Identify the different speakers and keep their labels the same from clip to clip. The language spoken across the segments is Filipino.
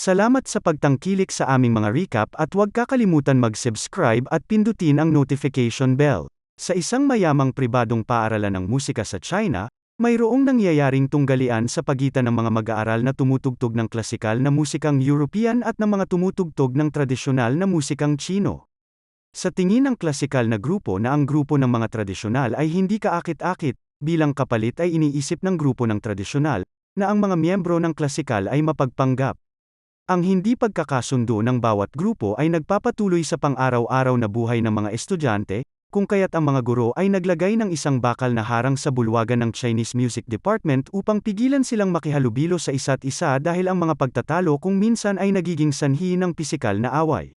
Speaker 1: Salamat sa pagtangkilik sa aming mga recap at huwag kakalimutan mag-subscribe at pindutin ang notification bell. Sa isang mayamang pribadong paaralan ng musika sa China, mayroong nangyayaring tunggalian sa pagitan ng mga mag-aaral na tumutugtog ng klasikal na musikang European at ng mga tumutugtog ng tradisyonal na musikang Chino. Sa tingin ng klasikal na grupo na ang grupo ng mga tradisyonal ay hindi kaakit-akit, bilang kapalit ay iniisip ng grupo ng tradisyonal, na ang mga miyembro ng klasikal ay mapagpanggap. Ang hindi pagkakasundo ng bawat grupo ay nagpapatuloy sa pang-araw-araw na buhay ng mga estudyante, kung kaya't ang mga guro ay naglagay ng isang bakal na harang sa bulwagan ng Chinese Music Department upang pigilan silang makihalubilo sa isa't isa dahil ang mga pagtatalo kung minsan ay nagiging sanhi ng pisikal na away.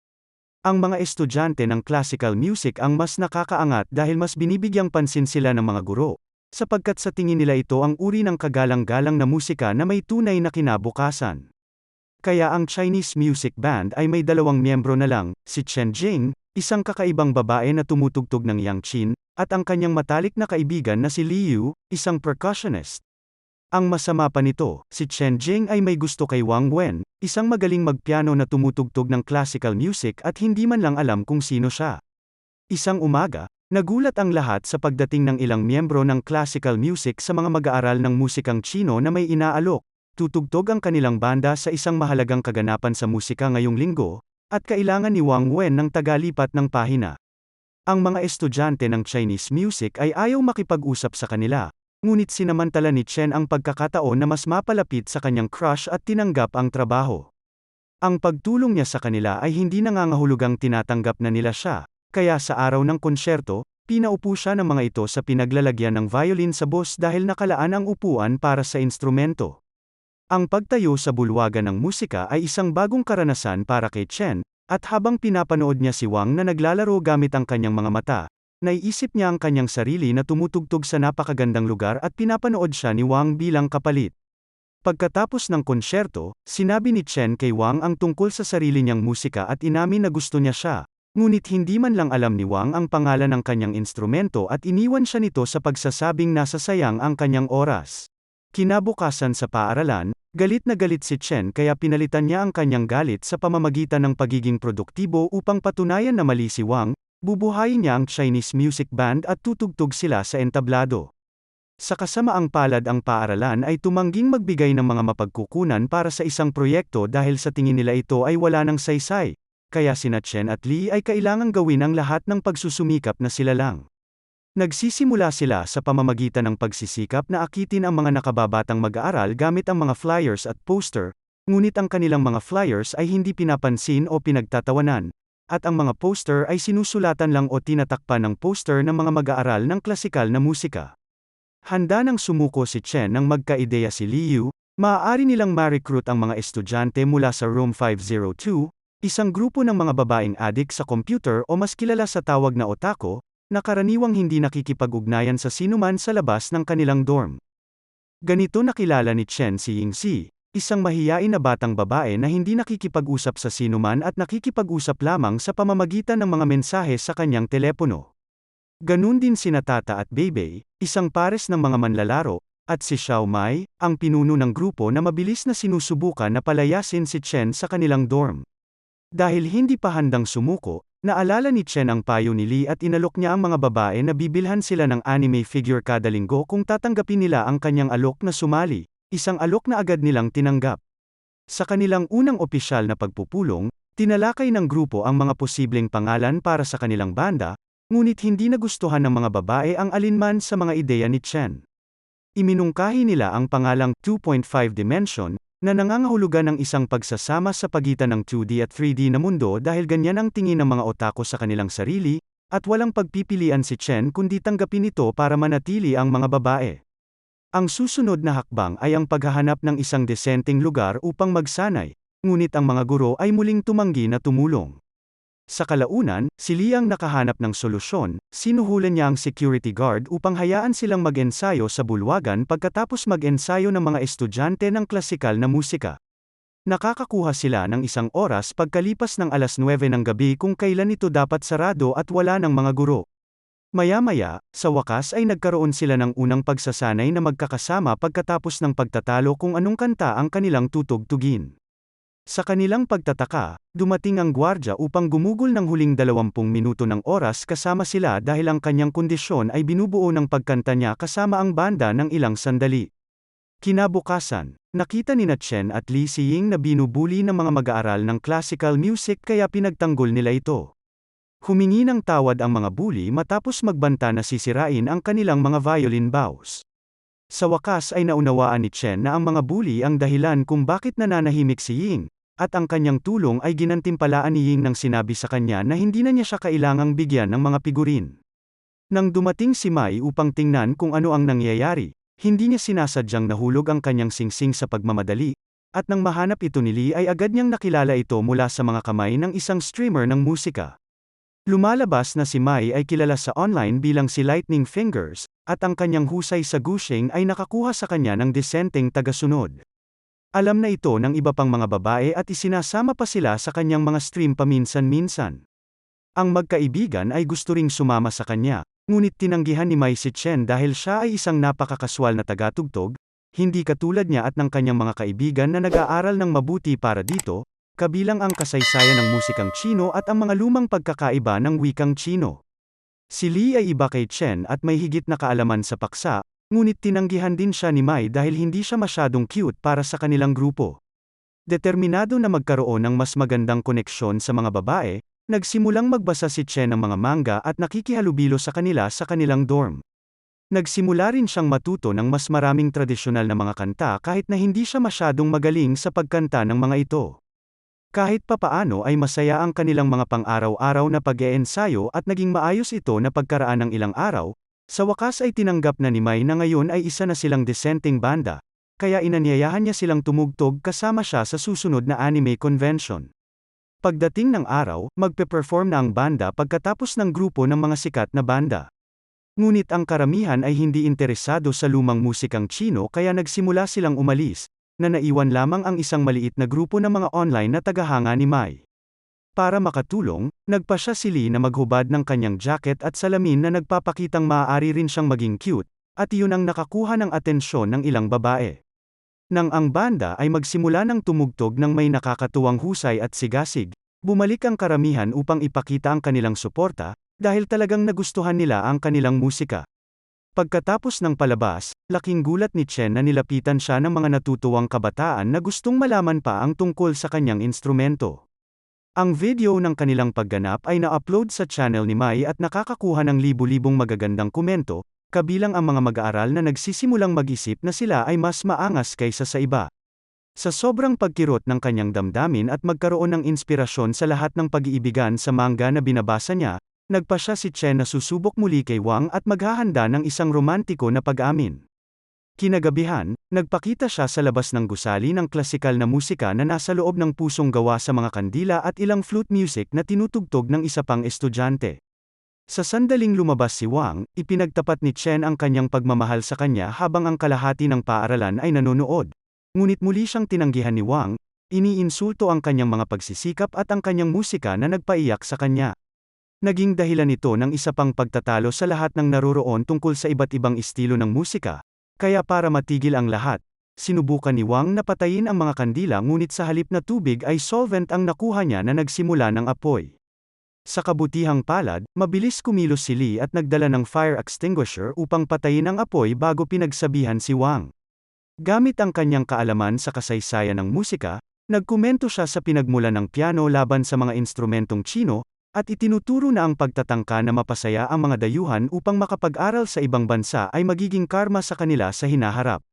Speaker 1: Ang mga estudyante ng classical music ang mas nakakaangat dahil mas binibigyang pansin sila ng mga guro, sapagkat sa tingin nila ito ang uri ng kagalang-galang na musika na may tunay na kinabukasan. Kaya ang Chinese music band ay may dalawang miyembro na lang, si Chen Jing, isang kakaibang babae na tumutugtog ng yangqin, at ang kanyang matalik na kaibigan na si Liu, isang percussionist. Ang masama pa nito, si Chen Jing ay may gusto kay Wang Wen, isang magaling magpiano na tumutugtog ng classical music at hindi man lang alam kung sino siya. Isang umaga, nagulat ang lahat sa pagdating ng ilang miyembro ng classical music sa mga mag-aaral ng musikang Chino na may inaalok. Tutugtog ang kanilang banda sa isang mahalagang kaganapan sa musika ngayong linggo, at kailangan ni Wang Wen ng tagalipat ng pahina. Ang mga estudyante ng Chinese music ay ayaw makipag-usap sa kanila, ngunit sinamantala ni Chen ang pagkakataon na mas mapalapit sa kanyang crush at tinanggap ang trabaho. Ang pagtulong niya sa kanila ay hindi nangangahulugang tinatanggap na nila siya, kaya sa araw ng konsyerto, pinaupo siya ng mga ito sa pinaglalagyan ng violin sa boss dahil nakalaan ang upuan para sa instrumento. Ang pagtayo sa bulwagan ng musika ay isang bagong karanasan para kay Chen, at habang pinapanood niya si Wang na naglalaro gamit ang kanyang mga mata, naiisip niya ang kanyang sarili na tumutugtog sa napakagandang lugar at pinapanood siya ni Wang bilang kapalit. Pagkatapos ng konsyerto, sinabi ni Chen kay Wang ang tungkol sa sarili niyang musika at inamin na gusto niya siya, ngunit hindi man lang alam ni Wang ang pangalan ng kanyang instrumento at iniwan siya nito sa pagsasabing nasasayang ang kanyang oras. Kinabukasan sa paaralan, galit na galit si Chen kaya pinalitan niya ang kanyang galit sa pamamagitan ng pagiging produktibo upang patunayan na mali si Wang, bubuhayin niya ang Chinese music band at tutugtog sila sa entablado. Sa kasamaang palad ang paaralan ay tumangging magbigay ng mga mapagkukunan para sa isang proyekto dahil sa tingin nila ito ay wala ng saysay, kaya sina Chen at Li ay kailangang gawin ang lahat ng pagsusumikap na sila lang. Nagsisimula sila sa pamamagitan ng pagsisikap na akitin ang mga nakababatang mag-aaral gamit ang mga flyers at poster, ngunit ang kanilang mga flyers ay hindi pinapansin o pinagtatawanan, at ang mga poster ay sinusulatan lang o tinatakpan ng poster ng mga mag-aaral ng klasikal na musika. Handa nang sumuko si Chen nang magka-ideya si Liu, maaari nilang ma-recruit ang mga estudyante mula sa Room 502, isang grupo ng mga babaeng adik sa computer o mas kilala sa tawag na otaku, na karaniwang hindi nakikipag-ugnayan sa sinuman sa labas ng kanilang dorm. Ganito nakilala ni Chen si Yingxi, isang mahiyain na batang babae na hindi nakikipag-usap sa sinuman at nakikipag-usap lamang sa pamamagitan ng mga mensahe sa kanyang telepono. Ganun din sina Tata at Beibei, isang pares ng mga manlalaro, at si Xiao Mai, ang pinuno ng grupo na mabilis na sinusubukan na palayasin si Chen sa kanilang dorm. Dahil hindi pa handang sumuko, naalala ni Chen ang payo ni Li at inalok niya ang mga babae na bibilhan sila ng anime figure kada linggo kung tatanggapin nila ang kanyang alok na sumali, isang alok na agad nilang tinanggap. Sa kanilang unang opisyal na pagpupulong, tinalakay ng grupo ang mga posibleng pangalan para sa kanilang banda, ngunit hindi nagustuhan ng mga babae ang alinman sa mga ideya ni Chen. Iminungkahi nila ang pangalang 2.5 Dimension, na nangangahulugan ng isang pagsasama sa pagitan ng 2D at 3D na mundo dahil ganyan ang tingin ng mga otaku sa kanilang sarili, at walang pagpipilian si Chen kundi tanggapin ito para manatili ang mga babae. Ang susunod na hakbang ay ang paghahanap ng isang desenteng lugar upang magsanay, ngunit ang mga guro ay muling tumanggi na tumulong. Sa kalaunan, si Li ang nakahanap ng solusyon, sinuhulan niya ang security guard upang hayaan silang mag-ensayo sa bulwagan pagkatapos mag-ensayo ng mga estudyante ng klasikal na musika. Nakakakuha sila ng isang oras pagkalipas ng 9:00 ng gabi kung kailan ito dapat sarado at wala ng mga guro. Maya-maya, sa wakas ay nagkaroon sila ng unang pagsasanay na magkakasama pagkatapos ng pagtatalo kung anong kanta ang kanilang tutugtugin. Sa kanilang pagtataka, dumating ang gwardya upang gumugol ng huling 20 minuto ng oras kasama sila dahil ang kanyang kondisyon ay binubuo ng pagkanta niya kasama ang banda ng ilang sandali. Kinabukasan, nakita ni Chen at Li Xiying na binubuli ng mga mag-aaral ng classical music kaya pinagtanggol nila ito. Humingi ng tawad ang mga bully matapos magbanta na sisirain ang kanilang mga violin bows. Sa wakas ay naunawaan ni Chen na ang mga bully ang dahilan kung bakit nananahimik si Ying, at ang kanyang tulong ay ginantimpalaan ni Ying nang sinabi sa kanya na hindi na niya siya kailangang bigyan ng mga figurin. Nang dumating si Mai upang tingnan kung ano ang nangyayari, hindi niya sinasadyang nahulog ang kanyang singsing sa pagmamadali, at nang mahanap ito ni Lee ay agad niyang nakilala ito mula sa mga kamay ng isang streamer ng musika. Lumalabas na si Mai ay kilala sa online bilang si Lightning Fingers, at ang kanyang husay sa gushing ay nakakuha sa kanya ng disenteng tagasunod. Alam na ito ng iba pang mga babae at isinasama pa sila sa kanyang mga stream paminsan-minsan. Ang magkaibigan ay gusto ring sumama sa kanya, ngunit tinanggihan ni Mai si Chen dahil siya ay isang napakakaswal na tagatugtog, hindi katulad niya at ng kanyang mga kaibigan na nag-aaral ng mabuti para dito, kabilang ang kasaysayan ng musikang Chino at ang mga lumang pagkakaiba ng wikang Chino. Si Lee ay iba kay Chen at may higit na kaalaman sa paksa, ngunit tinanggihan din siya ni Mai dahil hindi siya masyadong cute para sa kanilang grupo. Determinado na magkaroon ng mas magandang koneksyon sa mga babae, nagsimulang magbasa si Chen ng mga manga at nakikihalubilo sa kanila sa kanilang dorm. Nagsimula rin siyang matuto ng mas maraming tradisyonal na mga kanta kahit na hindi siya masyadong magaling sa pagkanta ng mga ito. Kahit papaano ay masaya ang kanilang mga pang-araw-araw na pag-eensayo at naging maayos ito na pagkaraan ng ilang araw, sa wakas ay tinanggap na ni Mai na ngayon ay isa na silang disenteng banda, kaya inanyayahan niya silang tumugtog kasama siya sa susunod na anime convention. Pagdating ng araw, magpe-perform na ang banda pagkatapos ng grupo ng mga sikat na banda. Ngunit ang karamihan ay hindi interesado sa lumang musikang Chino kaya nagsimula silang umalis, na naiwan lamang ang isang maliit na grupo ng mga online na tagahanga ni Mai. Para makatulong, nagpasya si Lee na maghubad ng kanyang jacket at salamin na nagpapakitang maaari rin siyang maging cute, at iyon ang nakakuha ng atensyon ng ilang babae. Nang ang banda ay magsimula ng tumugtog ng may nakakatuwang husay at sigasig, bumalik ang karamihan upang ipakita ang kanilang suporta, dahil talagang nagustuhan nila ang kanilang musika. Pagkatapos ng palabas, laking gulat ni Chen na nilapitan siya ng mga natutuwang kabataan na gustong malaman pa ang tungkol sa kanyang instrumento. Ang video ng kanilang pagganap ay na-upload sa channel ni Mai at nakakakuha ng libu-libong magagandang komento, kabilang ang mga mag-aaral na nagsisimulang mag-isip na sila ay mas maangas kaysa sa iba. Sa sobrang pagkirot ng kanyang damdamin at magkaroon ng inspirasyon sa lahat ng pag-iibigan sa manga na binabasa niya, nagpasya si Chen na susubok muli kay Wang at maghahanda ng isang romantiko na pag-amin. Kinagabihan, nagpakita siya sa labas ng gusali ng klasikal na musika na nasa loob ng pusong gawa sa mga kandila at ilang flute music na tinutugtog ng isa pang estudyante. Sa sandaling lumabas si Wang, ipinagtapat ni Chen ang kanyang pagmamahal sa kanya habang ang kalahati ng paaralan ay nanonood. Ngunit muli siyang tinanggihan ni Wang, iniinsulto ang kanyang mga pagsisikap at ang kanyang musika na nagpaiyak sa kanya. Naging dahilan ito ng isa pang pagtatalo sa lahat ng naroroon tungkol sa iba't ibang estilo ng musika, kaya para matigil ang lahat, sinubukan ni Wang na patayin ang mga kandila ngunit sa halip na tubig ay solvent ang nakuha niya na nagsimula ng apoy. Sa kabutihang palad, mabilis kumilos si Lee at nagdala ng fire extinguisher upang patayin ang apoy bago pinagsabihan si Wang. Gamit ang kanyang kaalaman sa kasaysayan ng musika, nagkomento siya sa pinagmulan ng piano laban sa mga instrumentong Chino, at itinuturo na ang pagtatangka na mapasaya ang mga dayuhan upang makapag-aral sa ibang bansa ay magiging karma sa kanila sa hinaharap.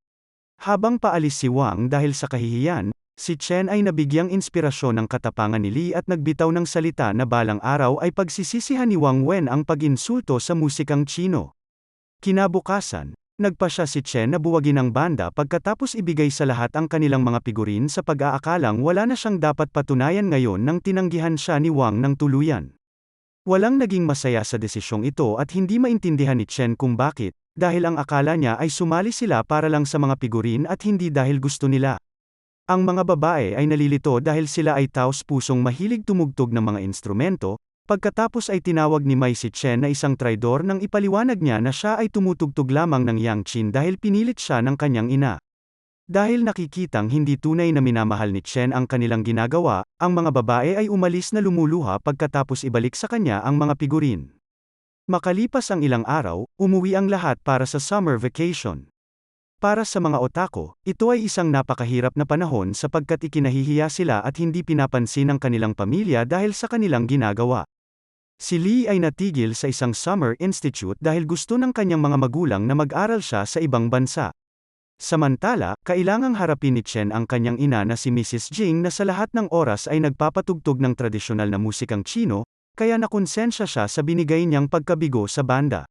Speaker 1: Habang paalis si Wang dahil sa kahihiyan, si Chen ay nabigyang inspirasyon ng katapangan ni Lee at nagbitaw ng salita na balang araw ay pagsisisihan ni Wang Wen ang pag-insulto sa musikang Chino. Kinabukasan, nagpasya si Chen na buwagin ang banda pagkatapos ibigay sa lahat ang kanilang mga figurin sa pag-aakalang wala na siyang dapat patunayan ngayon nang tinanggihan siya ni Wang ng tuluyan. Walang naging masaya sa desisyong ito at hindi maintindihan ni Chen kung bakit, dahil ang akala niya ay sumali sila para lang sa mga figurin at hindi dahil gusto nila. Ang mga babae ay nalilito dahil sila ay taos-pusong mahilig tumugtog ng mga instrumento, pagkatapos ay tinawag ni Mai si Chen na isang traidor nang ipaliwanag niya na siya ay tumutugtog lamang ng Yang Qin dahil pinilit siya ng kanyang ina. Dahil nakikitang hindi tunay na minamahal ni Chen ang kanilang ginagawa, ang mga babae ay umalis na lumuluha pagkatapos ibalik sa kanya ang mga figurin. Makalipas ang ilang araw, umuwi ang lahat para sa summer vacation. Para sa mga otako, ito ay isang napakahirap na panahon sapagkat ikinahihiya sila at hindi pinapansin ng kanilang pamilya dahil sa kanilang ginagawa. Si Lee ay natigil sa isang summer institute dahil gusto ng kanyang mga magulang na mag-aral siya sa ibang bansa. Samantala, kailangang harapin ni Chen ang kanyang ina na si Mrs. Jing na sa lahat ng oras ay nagpapatugtog ng tradisyonal na musikang Chino, kaya nakonsensya siya sa binigay niyang pagkabigo sa banda.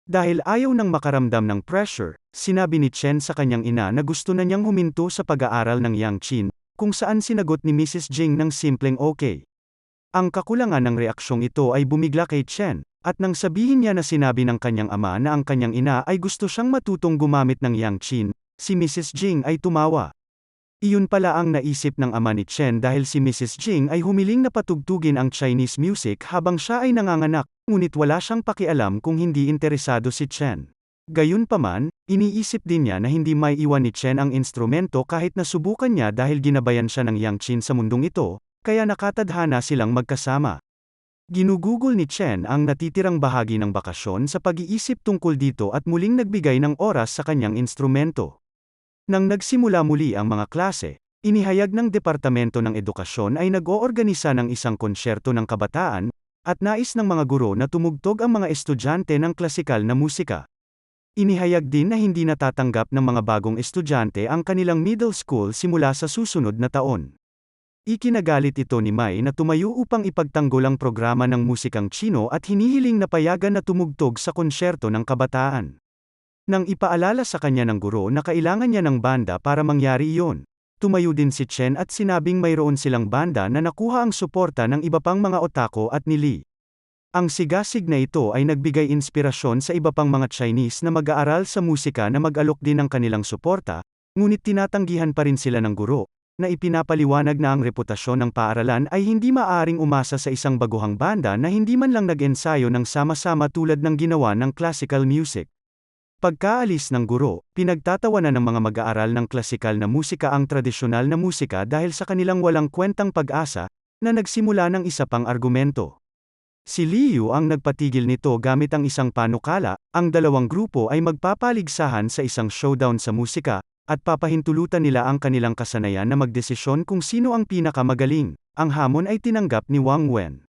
Speaker 1: Dahil ayaw nang makaramdam ng pressure, sinabi ni Chen sa kanyang ina na gusto na niyang huminto sa pag-aaral ng Yangqin, kung saan sinagot ni Mrs. Jing ng simpleng okay. Ang kakulangan ng reaksyong ito ay bumigla kay Chen, at nang sabihin niya na sinabi ng kanyang ama na ang kanyang ina ay gusto siyang matutong gumamit ng Yangqin, si Mrs. Jing ay tumawa. Iyon pala ang naisip ng ama ni Chen dahil si Mrs. Jing ay humiling na patugtugin ang Chinese music habang siya ay nanganganak, ngunit wala siyang pakialam kung hindi interesado si Chen. Gayunpaman, iniisip din niya na hindi maiiwan ni Chen ang instrumento kahit nasubukan niya dahil ginabayan siya ng Yangqin sa mundong ito, kaya nakatadhana silang magkasama. Ginugugol ni Chen ang natitirang bahagi ng bakasyon sa pag-iisip tungkol dito at muling nagbigay ng oras sa kanyang instrumento. Nang nagsimula muli ang mga klase, inihayag ng Departamento ng Edukasyon ay nag-oorganisa ng isang konsyerto ng kabataan, at nais ng mga guro na tumugtog ang mga estudyante ng klasikal na musika. Inihayag din na hindi natatanggap ng mga bagong estudyante ang kanilang middle school simula sa susunod na taon. Ikinagalit ito ni Mai na tumayo upang ipagtanggol ang programa ng musikang Chino at hinihiling na payagan na tumugtog sa konsyerto ng kabataan. Nang ipaalala sa kanya ng guro na kailangan niya ng banda para mangyari iyon, tumayo din si Chen at sinabing mayroon silang banda na nakuha ang suporta ng iba pang mga otako at ni Lee. Ang sigasig na ito ay nagbigay inspirasyon sa iba pang mga Chinese na mag-aaral sa musika na mag-alok din ng kanilang suporta, ngunit tinatanggihan pa rin sila ng guro, na ipinapaliwanag na ang reputasyon ng paaralan ay hindi maaaring umasa sa isang baguhang banda na hindi man lang nag-ensayo ng sama-sama tulad ng ginawa ng classical music. Pagkaalis ng guro, pinagtatawanan ng mga mag-aaral ng klasikal na musika ang tradisyonal na musika dahil sa kanilang walang kwentang pag-asa, na nagsimula ng isa pang argumento. Si Liu ang nagpatigil nito gamit ang isang panukala, ang dalawang grupo ay magpapaligsahan sa isang showdown sa musika, at papahintulutan nila ang kanilang kasanayan na magdesisyon kung sino ang pinakamagaling. Ang hamon ay tinanggap ni Wang Wen.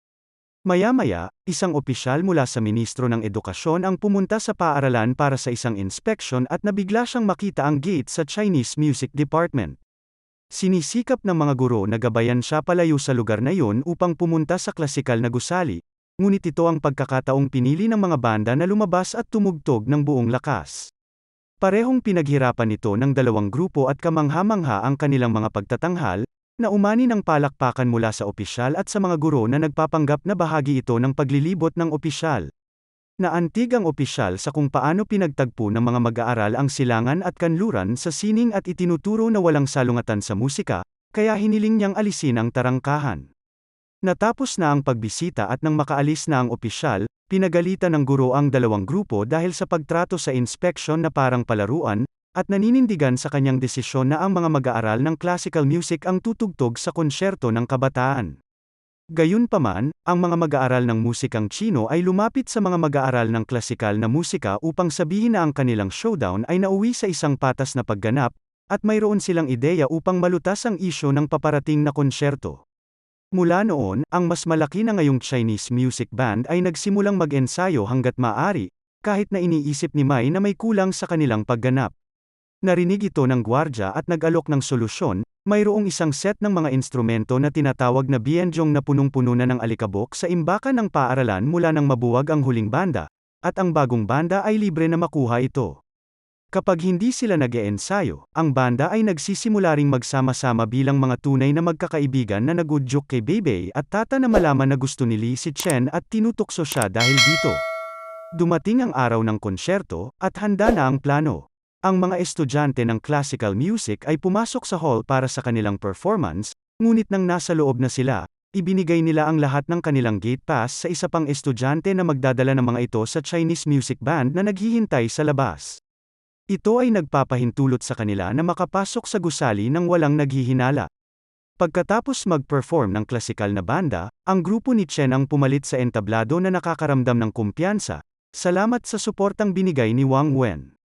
Speaker 1: Maya-maya, isang opisyal mula sa Ministro ng Edukasyon ang pumunta sa paaralan para sa isang inspection at nabigla siyang makita ang gate sa Chinese Music Department. Sinisikap ng mga guro na gabayan siya palayo sa lugar na iyon upang pumunta sa klasikal na gusali, ngunit ito ang pagkakataong pinili ng mga banda na lumabas at tumugtog ng buong lakas. Parehong pinaghirapan nito ng dalawang grupo at kamangha-mangha ang kanilang mga pagtatanghal, na umani ng palakpakan mula sa opisyal at sa mga guro na nagpapanggap na bahagi ito ng paglilibot ng opisyal. Naantig ang opisyal sa kung paano pinagtagpo ng mga mag-aaral ang silangan at kanluran sa sining at itinuturo na walang salungatan sa musika, kaya hiniling niyang alisin ang tarangkahan. Natapos na ang pagbisita at nang makaalis na ang opisyal, pinagalitan ng guro ang dalawang grupo dahil sa pagtrato sa inspection na parang palaruan, at naninindigan sa kanyang desisyon na ang mga mag-aaral ng classical music ang tutugtog sa konsyerto ng kabataan. Gayunpaman, ang mga mag-aaral ng musikang Chino ay lumapit sa mga mag-aaral ng klasikal na musika upang sabihin na ang kanilang showdown ay nauwi sa isang patas na pagganap, at mayroon silang ideya upang malutas ang isyu ng paparating na konsyerto. Mula noon, ang mas malaki na ngayong Chinese music band ay nagsimulang mag-ensayo hanggat maaari, kahit na iniisip ni Mai na may kulang sa kanilang pagganap. Narinig ito ng gwardya at nag-alok ng solusyon, mayroong isang set ng mga instrumento na tinatawag na bienjong na punong-puno na ng alikabok sa imbakan ng paaralan mula nang mabuwag ang huling banda, at ang bagong banda ay libre na makuha ito. Kapag hindi sila nag-eensayo, ang banda ay nagsisimula ring magsama-sama bilang mga tunay na magkakaibigan na nagudyok kay Beibei at tata na malaman na gusto ni Lee si Chen at tinutukso siya dahil dito. Dumating ang araw ng konsyerto, at handa na ang plano. Ang mga estudyante ng classical music ay pumasok sa hall para sa kanilang performance, ngunit nang nasa loob na sila, ibinigay nila ang lahat ng kanilang gate pass sa isa pang estudyante na magdadala ng mga ito sa Chinese music band na naghihintay sa labas. Ito ay nagpapahintulot sa kanila na makapasok sa gusali nang walang naghihinala. Pagkatapos mag-perform ng klasikal na banda, ang grupo ni Chen ang pumalit sa entablado na nakakaramdam ng kumpiyansa, salamat sa suportang binigay ni Wang Wen.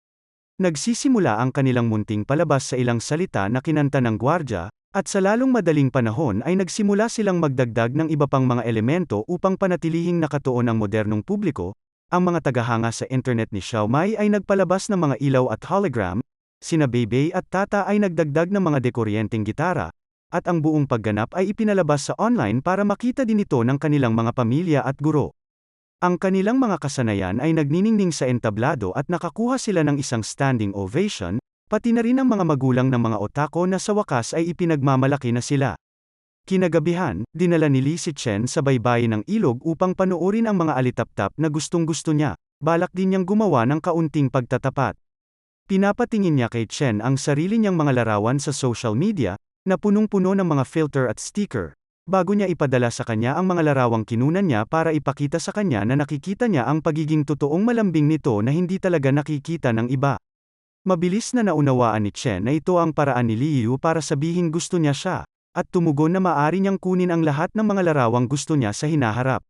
Speaker 1: Nagsisimula ang kanilang munting palabas sa ilang salita na kinanta ng gwardya, at sa lalong madaling panahon ay nagsimula silang magdagdag ng iba pang mga elemento upang panatilihing nakatuon ang modernong publiko. Ang mga tagahanga sa internet ni Xiaomai ay nagpalabas ng mga ilaw at hologram, sina Beibei at Tata ay nagdagdag ng mga dekoryenteng gitara, at ang buong pagganap ay ipinalabas sa online para makita din ito ng kanilang mga pamilya at guro. Ang kanilang mga kasanayan ay nagniningning sa entablado at nakakuha sila ng isang standing ovation, pati na rin ang mga magulang ng mga otako na sa wakas ay ipinagmamalaki na sila. Kinagabihan, dinala ni Li si Chen sa baybayin ng ilog upang panoorin ang mga alitaptap na gustong-gusto niya, balak din niyang gumawa ng kaunting pagtatapat. Pinapatingin niya kay Chen ang sarili niyang mga larawan sa social media, na punong-puno ng mga filter at sticker, bago niya ipadala sa kanya ang mga larawang kinunan niya para ipakita sa kanya na nakikita niya ang pagiging totoong malambing nito na hindi talaga nakikita ng iba. Mabilis na naunawaan ni Chen na ito ang paraan ni Liu para sabihin gusto niya siya, at tumugon na maaari niyang kunin ang lahat ng mga larawang gusto niya sa hinaharap.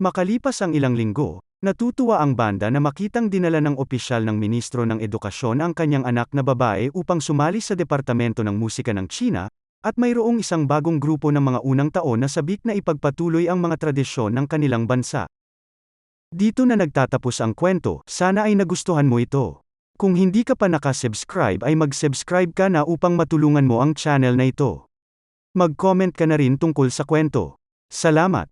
Speaker 1: Makalipas ang ilang linggo, natutuwa ang banda na makitang dinala ng opisyal ng Ministro ng Edukasyon ang kanyang anak na babae upang sumali sa Departamento ng Musika ng China, at mayroong isang bagong grupo ng mga unang taon na sabik na ipagpatuloy ang mga tradisyon ng kanilang bansa. Dito na nagtatapos ang kwento, sana ay nagustuhan mo ito. Kung hindi ka pa nakasubscribe ay mag-subscribe ka na upang matulungan mo ang channel na ito. Mag-comment ka na rin tungkol sa kwento. Salamat!